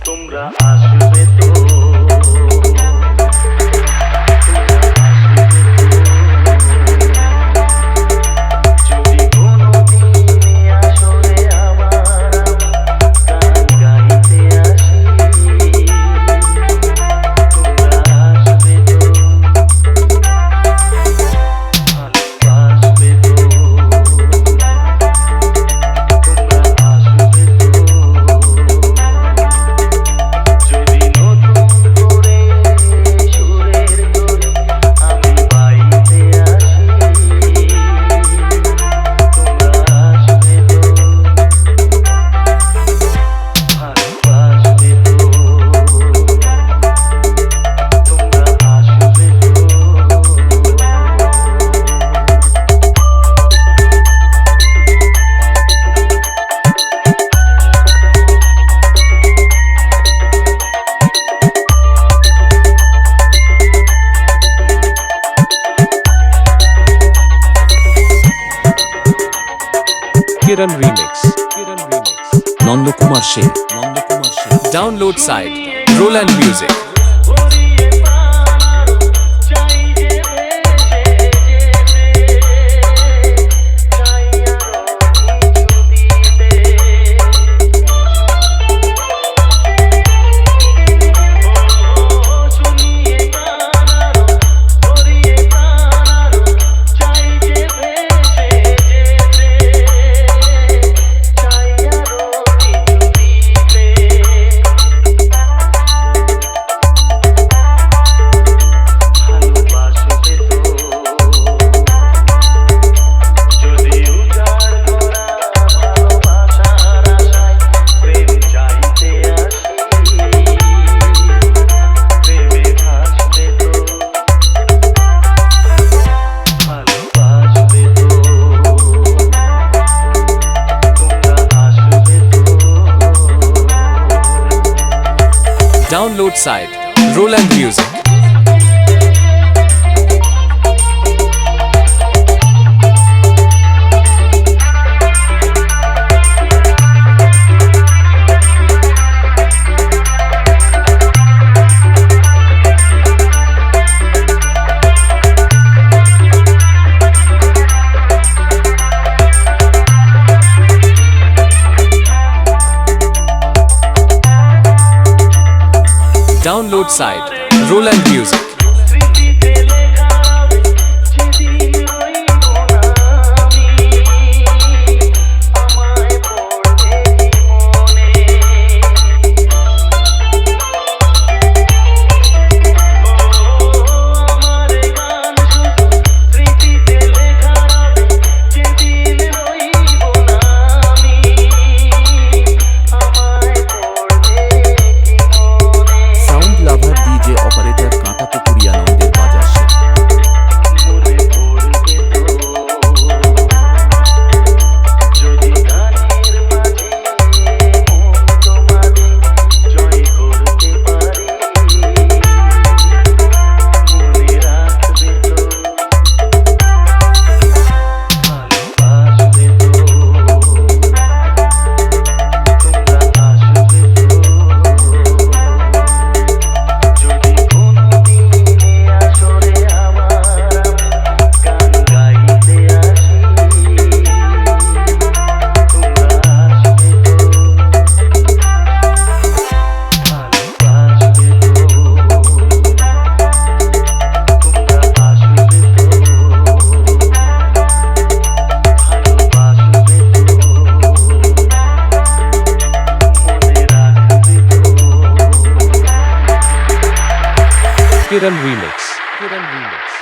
তোমরা আসবে তো যদি কোনোদিন আসরে আমার গান গাইতে আসি তোমরা আসবে তো ভালোবাসবে তো তোমরা আসবে তো যদি নতুন করে সুরের দোলে আমি বাইতে আসি তোমরা আসবে তো ভালোবাসবে তো তোমরা আসবে তো Kiran Remix. Nanda Kumar Singh. Download site Roland Music. ওরিয়ে পানার চাই যে ভেসে যেতে চাই আরো কিছু দিতে ও শুনিয়ে কানার ওরিয়ে পানার চাই যে ভেসে যেতে চাই আরো কিছু দিতে ভালোবাসবে তো যদি উজাড় করা ভালোবাসার আশায় প্রেম চাইতে আসি প্রেমে ভাসবে তো ভালোবাসবে তো তোমরা আসবে তো Download site Roland Music. Download site Roland Music. স্মৃতিতে লেখা হবে যেদিন রইব না আমি আমায় পড়বে মনে আমার গান শুধু স্মৃতিতে লেখা হবে যেদিন রইব না আমি আমায় পড়বে মনে সাউন্ড লাভার ডিজে অপারেটর কাঁটাপুকুরিয়া নন্দের বাজার শেখ। মনে পড়বে তো যদি গানের মাঝে মন তোমাদের জয় করতে পারি মনে রাখবে তো ভালোবাসবে তো তোমরা আসবে তো যদি কোনোদিন আসরে আমার গান গাইতে আসি তোমরা আসবে তো ভালোবাসবে তো তোমরা আসবে তো ভালোবাসবে তো মনে রাখবে তো Kiran Remix.